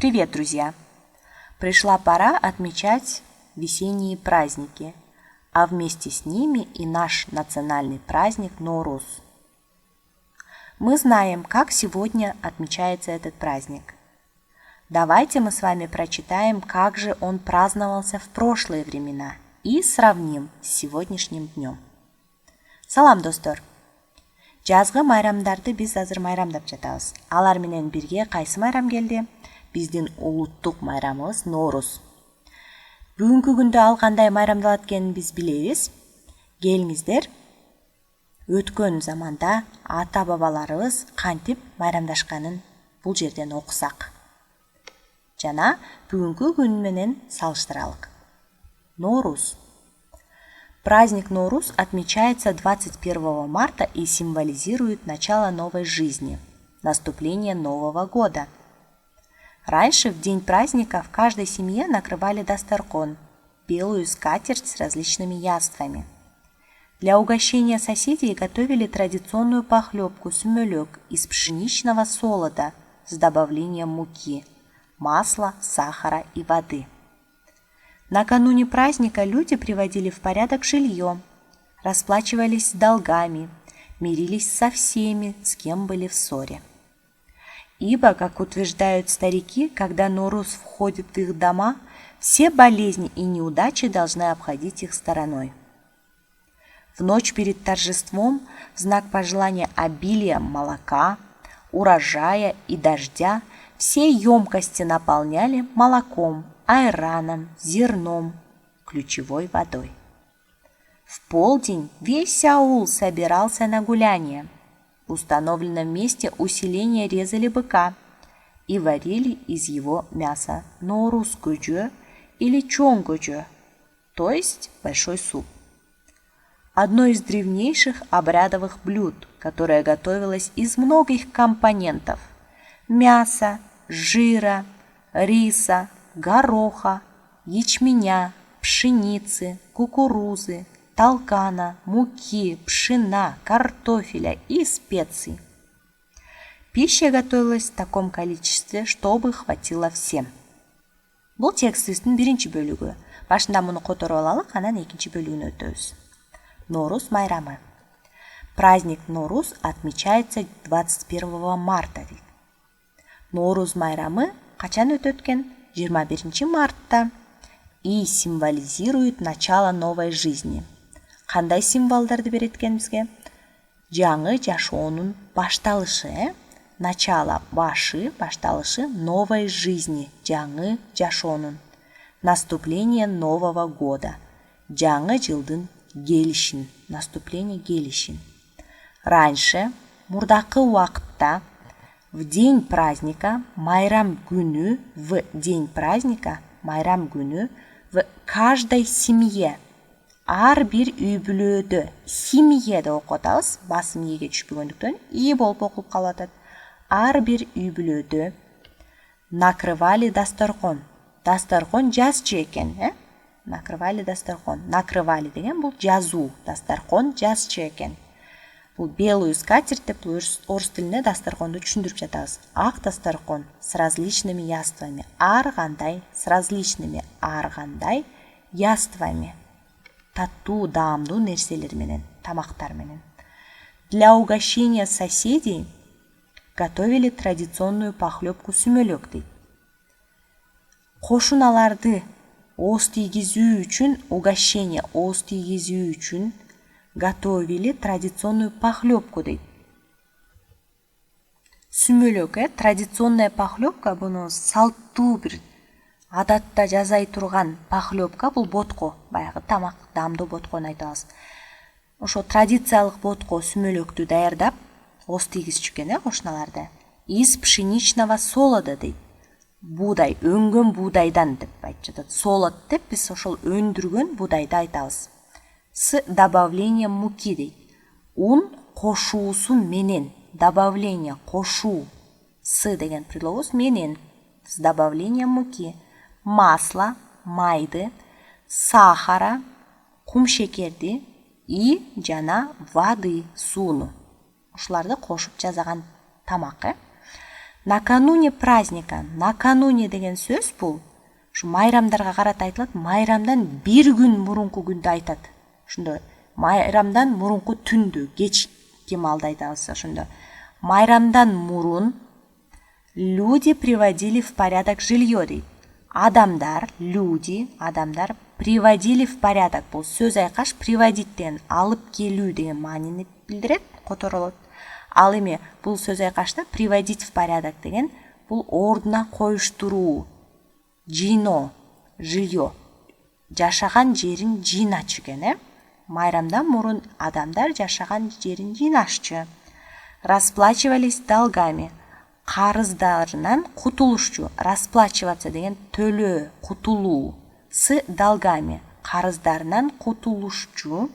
Привет, друзья! Пришла пора отмечать весенние праздники, а вместе с ними и наш национальный праздник Норуз. Мы знаем, как сегодня отмечается этот праздник. Давайте мы с вами прочитаем, как же он праздновался в прошлые времена и сравним с сегодняшним днем. Салам, достор! Жазғы майрамдарды біз азыр майрамдап жатабыз. Алар менен бирге кайсы майрам келди? Биздин улуттук майрамыбыз Норуз. Бүгүнкү күндө ал кандай майрамдалат экенин биз билебиз. Келиңиздер, өткөн заманда ата-бабаларыбыз кантип майрамдашканын бул жерден окусак. Жана бүгүнкү күн менен салыштыралык. Норуз. Праздник Норуз отмечается 21 марта и символизирует начало новой жизни, наступление Нового года. Раньше в день праздника в каждой семье накрывали дастархон, белую скатерть с различными яствами. Для угощения соседей готовили традиционную похлебку сумелек из пшеничного солода с добавлением муки, масла, сахара и воды. Накануне праздника люди приводили в порядок жилье, расплачивались с долгами, мирились со всеми, с кем были в ссоре. Ибо, как утверждают старики, когда Норуз входит в их дома, все болезни и неудачи должны обходить их стороной. В ночь перед торжеством, в знак пожелания обилия молока, урожая и дождя, все емкости наполняли молоком, айраном, зерном, ключевой водой. В полдень весь аул собирался на гуляние. В установленном месте усиления резали быка и варили из его мяса Норуз гүжө или чоң гүжө, то есть большой суп. Одно из древнейших обрядовых блюд, которое готовилось из многих компонентов – мяса, жира, риса, гороха, ячменя, пшеницы, кукурузы, толкана, муки, пшена, картофеля и специй. Пища готовилась в таком количестве, чтобы хватило всем. Бұл текстің биринчи бөлүгү. Башында муну которуп алалык, анан экинчи бөлүгүнө өтөбүз. Норуз майрамы. Праздник Норуз отмечается 21 марта. Норуз майрамы качан өтөт экен? 21 марта и символизирует начало новой жизни. Кандай символдарды берет экен бизге? Жаңы жашоонун башталышы, начало башталышы новой жизни, жаңы жашоонун. Наступление Нового года, жаңы жылдын келишин, наступление келишин. Раньше, мурдакы убакытта, в день праздника, майрам күнү в каждой семье, ар бир үй бүлөдө, семье деп окуп атабыз, басым эге түшпөгөндүктөн и болуп окулуп калып атат. Ар бир үй бүлөдө накрывали дастархон. Дастархон жазчы экен, накрывали дастархон. Накрывали деген бул жазуу, дастархон жазчы экен. Бул белую скатерть деп орус тилинде дастархонду түшүндүрүп жатабыз. Ак дастархон с различными яствами, ар кандай яствами. Таттуу, даамдуу нерселер менен, тамактар менен. Для угощения соседей готовили традиционную похлебку сумелек дейт. Кошуналарды ооз тийгизүү үчүн, угощение ооз тийгизүү үчүн готовили традиционную похлебку дейт. Сумелек, традиционная похлебка, буну салттуу бир адатта жазай турган похлебка, бул ботко, баягы тамак, даамдуу боткону айтабыз. Ошо традициялык ботко сумелектү даярдап, ооз тийгизчү экен, кошуналарды. Из пшеничного солода дейт. Буудай, өңгөн буудайдан деп айтып жатат. Солод деп биз ошол өндүргөн буудайды айтабыз. С добавлением муки дейт. Ун кошуусу менен, добавление кошуу. С деген предлогус менен, с добавлением муки. Масла, майды, сахара, кум шекерди и жана воды, сууну. Ушуларды кошуп жасаган тамак. Накануне праздника. Накануне деген сөз бұл ушу майрамдарга карата айтылат. Майрамдан бир күн мурунку күндү айтат. Ошондо майрамдан мурунку түндү, кеч кемалды айтабыз ошондо. Майрамдан мурун люди приводили в порядок жилье дейт. Адамдар приводили в порядок. Бұл сөз айкаш приводить деген алып келүү деген маанини билдирет, которолот. Ал эми бул сөз айкашта приводить в порядок деген бул ордуна коюштуруу, жино, жилье, жашаган жерин жыйначу экен, Майрамдан мурун адамдар жашаган жерин жыйнашчу. Расплачивались долгами. Карыздарынан кутулушчу. Расплачиваться деген төлөө, кутулуу. С долгами. Карыздарынан кутулушчу.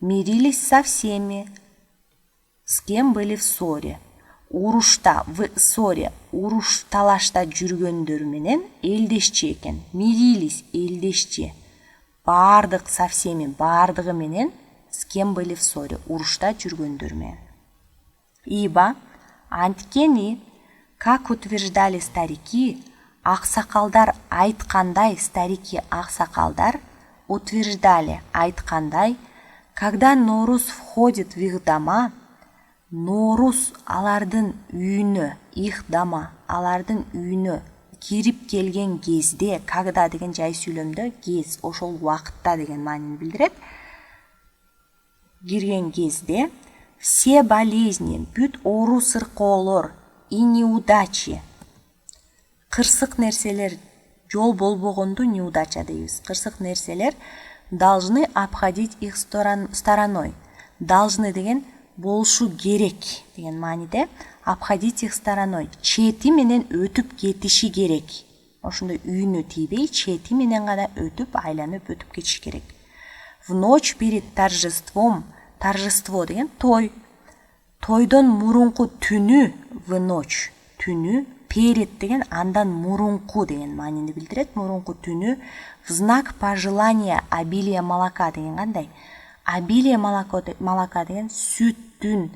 Мирились со всеми, с кем были в ссоре. Урушта, в ссоре, уруш талашта жүргөндөр менен элдешчи экен. Мирились, элдешчи. Бардык со всеми, бардыгы менен, с кем были в ссоре, урушта жүргөндөр менен. Ибо анткени, как утверждали старики, аксакалдар айткандай, старики аксакалдар утверждали айткандай, когда Норуз входит в их дома, Норуз алардын үйүнө, их дома, алардын үйүнө кирип келген кезде, когда деген жай сүйлөмдө кез, ошол убакытта деген маанини билдирет. Кирген кезде все болезни, бүт оору сыркоолор и неудачи, кырсык нерселер, жол болбогонду неудача дейбиз. Кырсык нерселер должны обходить их стороной. Должны деген болушу керек деген мааниде, обходить их стороной. Чети менен өтүп кетиши керек. Ошондой үйүнө тийбей, чети менен гана өтүп, айланып өтүп кетиш керек. В ночь перед торжеством, торжество деген той. Тойдон мурунку түнү, в ночь, түнү, перед деген андан мурунку деген маанини билдирет. Мурунку түнү, в знак пожелания обилия молока деген кандай? Обилие молока деген сүттүн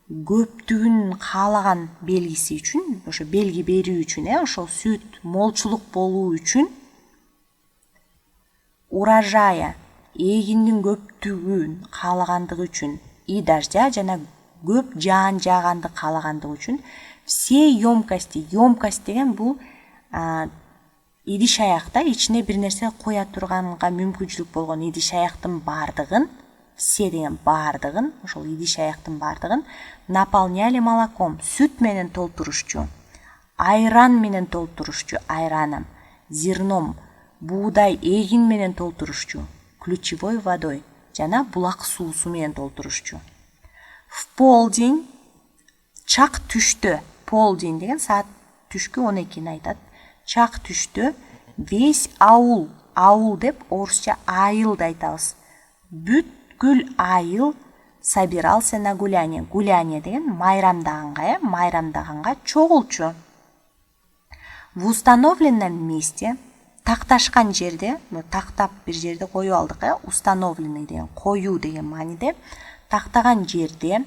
көптүгүн каалаган белгиси үчүн, ошо белги берүү үчүн, ошол сүт молчулук болуу үчүн, урожая, эгиндин көптүгүн каалагандыгы үчүн, и дождя жана көп жаан жааганды каалагандыгы үчүн, все емкости, емкость деген бул идиш аякта ичине бир нерсе коя турганга мүмкүнчүлүк болгон идиш аяктын бардыгын, все деген бардыгын, ошол идиш аяктын бардыгын наполняли молоком, сүт менен толтурушчу, айран менен толтурушчу, айраном, зерном, буудай, эгин менен толтурушчу, ключевой водой, жана булак суусу менен толтурушчу. В полдень, чак түштө, полдень деген саат түшкү 12-ни айтат. Чак түштө весь аул, аул деп орусча айыл да айтабыз. Бүткүл айыл собирался на гуляние. Гуляние деген майрамдаганга, майрамдаганга чогулчу. В установленном месте, такташкан жерде, тактап бир жерде коюп алдык, установленный деген коюу деген мааниде, тактаган жерде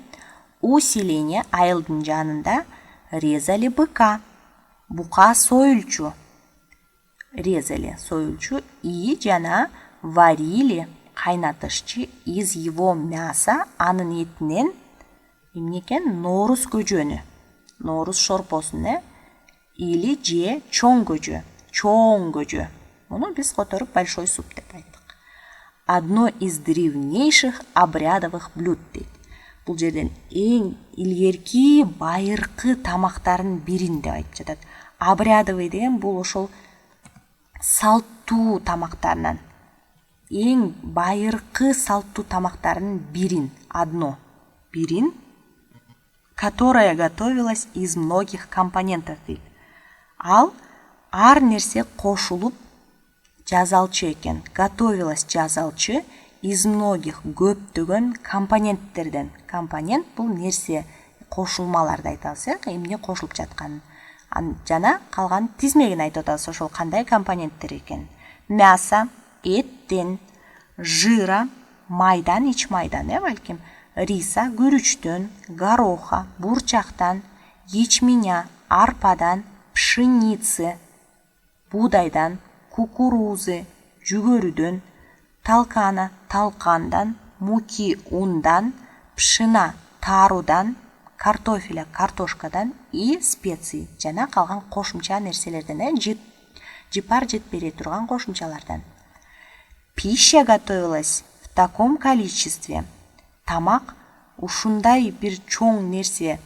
у селения, айылдын жанында, резали быка, бука союлчу, резали, союлчу, и жана варили, кайнатышчы из его мяса, анын этинен, эмнекен, Норуз көжөнү, Норуз шорпосун, или же чоң көжө, чоң көжө. Муну биз которуп большой суп деп айттык. Одно из древнейших обрядовых блюд дейт. Бул жерден эң илгерки байыркы тамактардын бирин деп айтып жатат. Обрядовый деген бул ошол салттуу тамактарынан. Эң байыркы салттуу тамактардын бирин, одно, бирин, которая готовилась из многих компонентов дейт. Ал ар нерсе кошулуп жазалчу экен. Готовилась жазалчу из многих көптөгөн компоненттерден. Компонент бул нерсе кошулмаларды айтабыз, эмне кошулуп жатканын. Жана калган тизмегин айтып атабыз, ошол кандай компоненттер экен. Мясо, эттен, жира, майдан, ич майдан, балким, риса, күрүчтөн, гороха, бурчактан, ячменя, арпадан, пшеницы, будайдан, кукурузы, жүгөрүдөн, талкандан, муки, ундан, пшена, таарудан, картофеля, картошкадан и специи жана калган кошумча нерселерден, жипар жетпей турган кошумчалардан. Пища готовилась в таком количестве. Тамак ушундай бир чоң нерсе.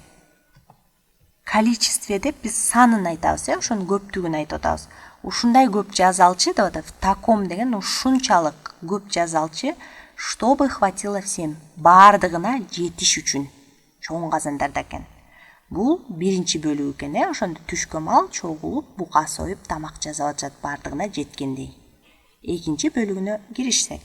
Количестве деп биз санын айтабыз, ошонун көптүгүн айтып атабыз. Ушундай көп жазалчы деп атат. В таком деген ушунчалык көп жазалчы, чтобы хватило всем. Бардыгына жетиш үчүн. Чоң казандарда экен. Бул биринчи бөлүгү экен, ошондо түшкө мал чогулуп, бука союп, тамак жасап атышат бардыгына жеткендей. Экинчи бөлүгүнө киришсек.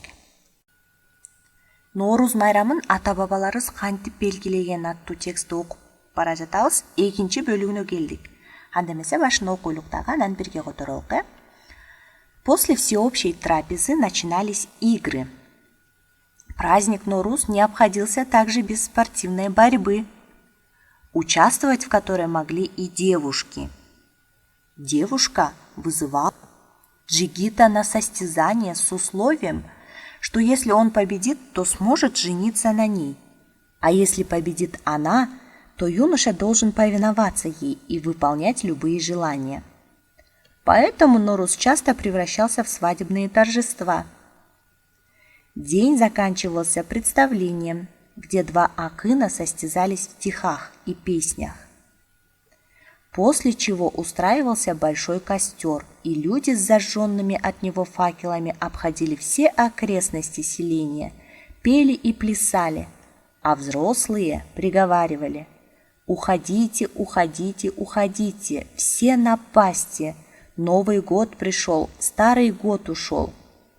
Норуз майрамын ата-бабаларыбыз кантип белгилеген аттуу текстти окуп бара жатабыз. Экинчи бөлүгүнө келдик. Анда эмесе башын окуйлук дагы, анан бирге которолук. После всеобщей трапезы начинались игры. Праздник Норуз не обходился также без спортивной борьбы, участвовать в которой могли и девушки. Девушка вызывала джигита на состязание с условием, что если он победит, то сможет жениться на ней, а если победит она, то юноша должен повиноваться ей и выполнять любые желания. Поэтому Норуз часто превращался в свадебные торжества. День заканчивался представлением, где два акына состязались в стихах и песнях. После чего устраивался большой костер, и люди с зажженными от него факелами обходили все окрестности селения, пели и плясали, а взрослые приговаривали: «Уходите, уходите, уходите, все напасти, Новый год пришел, Старый год ушел»,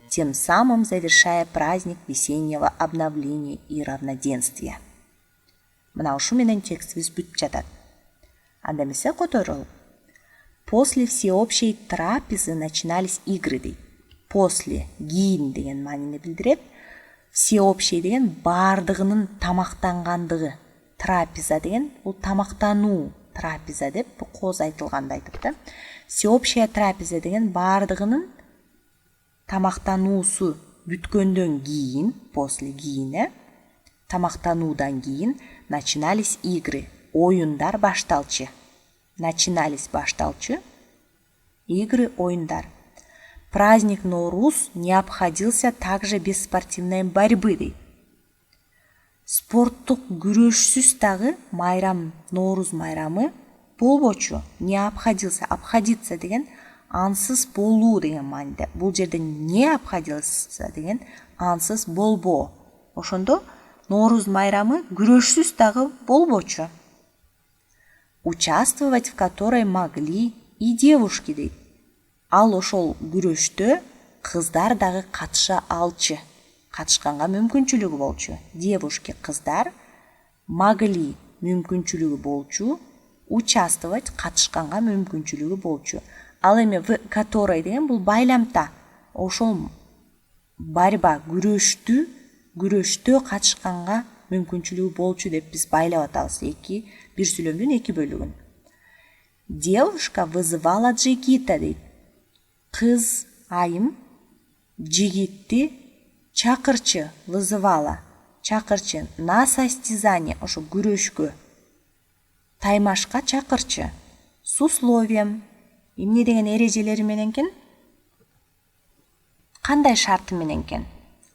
тем самым завершая праздник весеннего обновления и равноденствия. Мына ушу менен текстибиз бүтүп жатат. Анда эмесе которолуп. После всеобщей трапезы начинались игры дейт. После кийин деген маанини билдирет. Всеобщий деген бардыгынын тамактангандыгы. Трапеза деген бул тамактануу. Трапеза деп кооз айтылганда айтып да. Всеобщая трапеза деген бардыгынын тамактануусу бүткөндөн кийин, после кийин, тамактануудан кийин начинались игры. Оюндар башталчы. Начинались башталчы. Игры, оюндар. Праздник Норуз не обходился также без спортивной борьбы дейт. Спорттук күрөшсүз дагы майрам, Норуз майрамы болбочу. Не обходился. Обходиться деген ансыз болуу деген мааниде. Бул жерде не обходился деген ансыз болбоо. Ошондо Норуз майрамы күрөшсүз дагы болбочу. Участвовать в которой могли и девушки дейт. Ал ошол күрөштө кыздар дагы катыша алчу. Катышканга мүмкүнчүлүгү болчу. Девушки, кыздар могли мүмкүнчүлүгү болчу. Участвовать, катышканга мүмкүнчүлүгү болчу. Ал эми в которой деген бул байламта. Ошол борьба, күрөштө катышканга мүмкүнчүлүгү болчу деп биз байлап атабыз. Бир сүйлөмдүн эки бөлүгүн. Девушка вызывала джигита дейт. Кыз айым джигитти чакырчы, вызывала, чакырчы на состязание, ошо күрөшкө, таймашка чакырчы, с условием. Эмне деген эрежелери менен экен? Кандай шарты менен экен?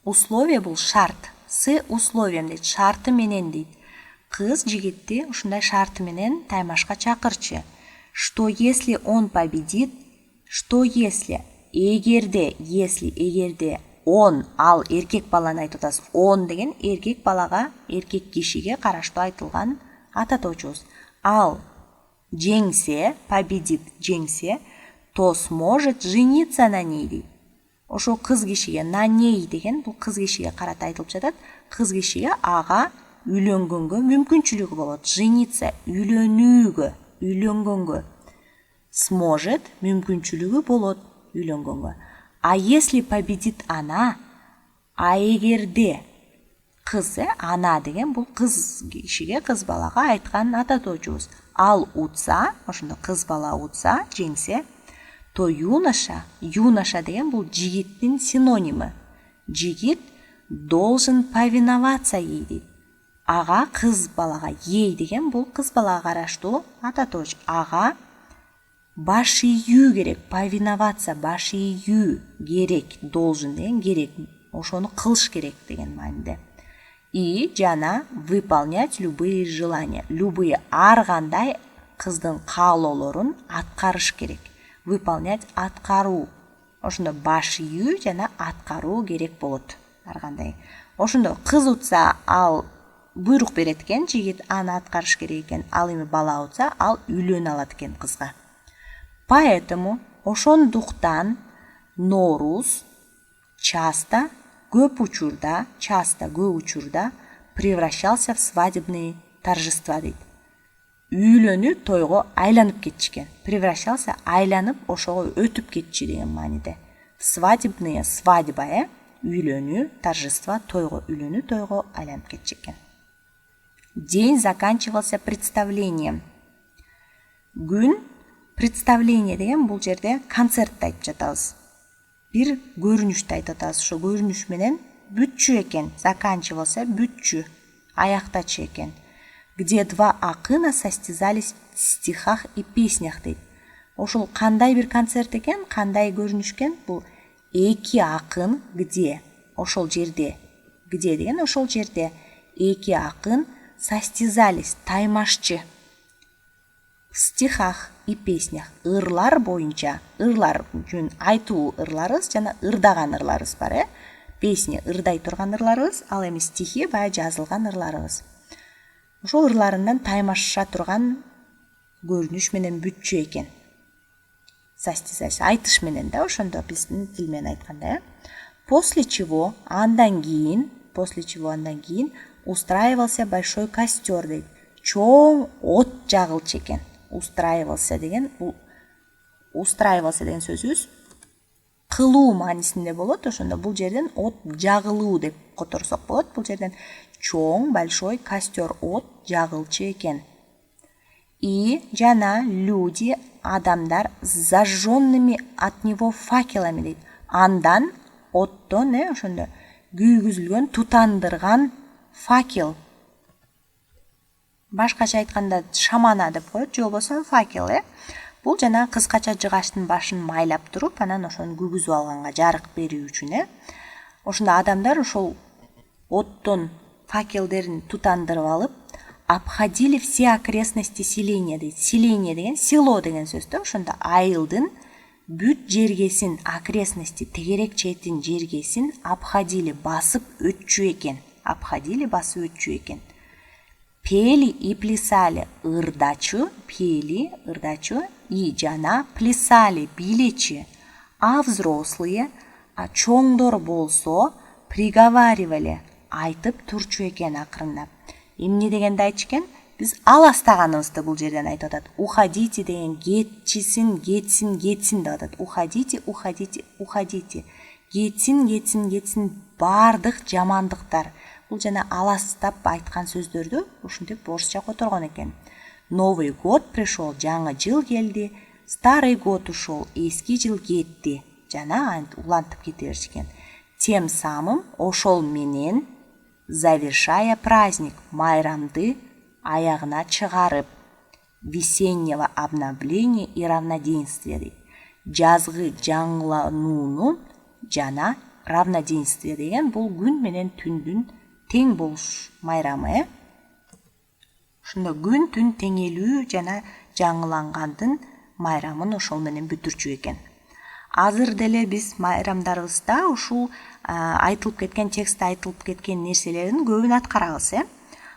Условие бул шарт. С условием дейт, шарты менен дейт. Кыз жигитти ушундай шарты менен таймашка чакырчы. Что если он победит? Что если? Эгерде он, ал эркек баланы айтып атасыз. Он деген эркек балага, эркек кишиге караштуу айтылган ат атоочубуз. Ал жеңсе, победит, жеңсе, то сможет жениться на ней дейт. Ошо кыз кишиге, на ней деген бул кыз кишиге карата айтылып жатат. Кыз кишиге ага үйлөнгөнгө мүмкүнчүлүгү болот. Жениться, үйлөнгөнгө. Сможет, мүмкүнчүлүгү болот үйлөнгөнгө. А если победит она, а эгерде Кыз, ана деген бул кыз кишиге, кыз балага айткан ата тоочубуз. Ал утса, ошондо кыз бала утса, жеңсе, то юноша деген бул жигиттин синонимы. Жигит должен повиноваться ей дейт. Ага кыз балага, ей деген бул кыз балага караштуу ата тооч. Ага баш ийүү керек, повиноваться, баш ийүү керек, должен деген керек, ошону кылыш керек деген мааниде. И жана выполнять любые желания, любые ар кандай кыздын каалоолорун аткарыш керек. Выполнять аткаруу. Ошондо баш ийүү жана аткаруу керек болот ар кандай. Ошондо кыз утса ал буйрук берет экен, жигит аны аткарыш керек экен. Ал эми бала утса ал үйлөнө алат экен кызга. Поэтому ошондуктан Норуз часто көп учурда превращался в свадебные торжества дейт. Үйлөнүү тойго айланып кетчү экен. Превращался, айланып ошого өтүп кетчү деген мааниде. Свадебные, свадьба, үйлөнүү, торжества, тойго, үйлөнүү тойго айланып кетчү экен. День заканчивался представлением. Күн представление деген бул жерде концертти айтып жатабыз. Бир көрүнүштү айтып атабыз. Ошо көрүнүш менен бүтчү экен. Заканчивался, бүтчү, аяктачу экен. Где два акына состязались в стихах и песнях дейт. Ошол кандай бир концерт экен, кандай көрүнүш экен? Бул эки акын, где, ошол жерде, где деген ошол жерде эки акын состязались, таймашчы. В стихах и песнях, ырлар боюнча, ырлар үчүн айтуу ырларыбыз жана ырдаган ырларыбыз бар, песня ырдай турган ырларыбыз, ал эми стихи баягы жазылган ырларыбыз. Ошол ырларынан таймаша турган көрүнүш менен бүтчү экен. Состязались, айтыш менен да, ошондо биздин тил менен айтканда. После чего андан кийин устраивался большой костер дейт. Чоң от жагылчу экен. Устраивался деген сөзүбүз кылуу маанисинде болот. Ошондо бул жерден от жагылуу деп которсок болот. Бул жерден чоң, большой костер, от жагылчу экен. И жана люди, адамдар с зажженными от него факелами дейт. Андан оттон, ошондо күйгүзүлгөн, тутандырган факел. Башкача айтканда шамана деп коет, же болбосо факел, Бул жана кыскача жыгачтын башын майлап туруп, анан ошону күгүзүп алганга жарык берүү үчүн, Ошондо адамдар ошол оттон факелдерин тутандырып алып, обходили все окрестности селения дейт. Селение деген село деген сөз да. Ошондо айылдын бүт жергесин, окрестности, тегерек четин жергесин обходили, басып өтчү экен. Обходили, басып өтчү экен. Пели и плясали, ырдачу, пели, ырдачу, и жана плясали, билечи, а взрослые, а чоңдор болсо, приговаривали, айтып турчу экен акырындап. Эмне дегенди айтчу экен? Биз аластаганыбызды бул жерден айтып атат. Уходите деген кетчисин, кетсин деп атат. Уходите, уходите, уходите. Кетсин бардык жамандыктар. Бул жана аластап айткан сөздөрдү ушинтип орусча которгон экен. Новый год пришел, жаңы жыл келди. Старый год ушел, эски жыл кетти. Жана улантып кете беришкен. Тем самым ошол менен завершая праздник, майрамды аягына чыгарып, весеннего обновления и равноденствия дейт. Жазгы жаңылануунун жана равноденствие деген бул күн менен түндүн тең болуш майрамы. Ошондо күн түн теңелүү жана жаңылангандын майрамын ошол менен бүтүрчү экен. Азыр деле биз майрамдарыбызда ушул айтылып кеткен, текстте айтылып кеткен нерселердин көбүн аткарабыз,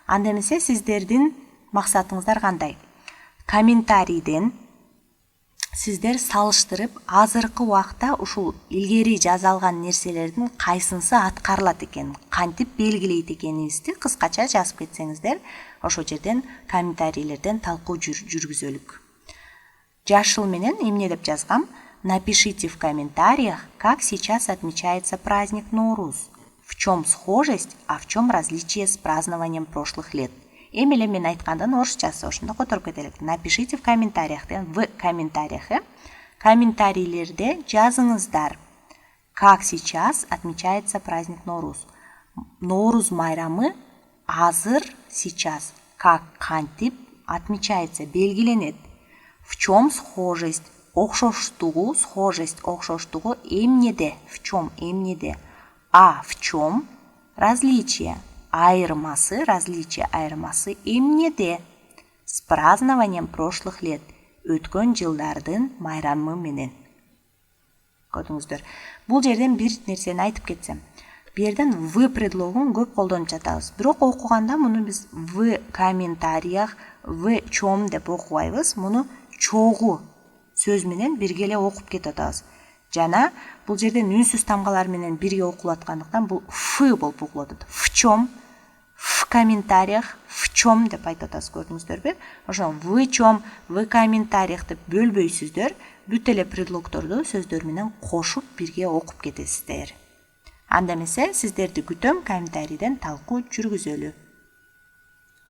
Анда эмесе сиздердин максатыңыздар кандай? Комментарийден сиздер салыштырып, азыркы убакта ушул илгери жазалган нерселердин кайсынысы аткарылат экен, кантип белгилейт экенибизди кыскача жазып кетсеңиздер, ошол жерден комментарийлерден талкуу жүргүзөлүк. Жашыл менен эмне деп жазгам? Напишите в комментариях, как сейчас отмечается праздник Норуз. В чем схожесть, а в чем различие с празднованием прошлых лет? Эмиле мен айтқандан орысшасы ошондо которуп кетелик. Напишите в комментариях, комментарийлерде жазыңыздар. Как сейчас отмечается праздник Норуз? Норуз майрамы азыр сейчас как кантип отмечается, белгиленет. В чем схожесть? Окшоштугу, схожесть, окшоштугу эмнеде, в чем эмнеде. А в чем различие? Айырмасы, различие айырмасы эмнеде. С празднованием прошлых лет. Өткөн жылдардын майрамы менен. Көрдүңүздөр. Бул жерден бир нерсени айтып кетсем. Бу жерден в предлогун көп колдонуп жатабыз. Бирок окуганда муну биз в комментариях, в чем деп окубайбыз. Муну чогуу сөз менен бирге эле окуп кетип атабыз. Жана бул жерден үнсүз тамгалар менен бирге окулаткандыктан бул ф болуп окулат. В чем? В комментариях, в чем деп айтып атасыз, көрдүңүздөрбү? Ошо в чем, в комментариях деп бөлбөйсүздөр, бүт эле предлогторду сөздөр менен кошуп бирге окуп кетесиздер. Анда эмесе сиздерди күтөм, комментарийден талкуу жүргүзөлү.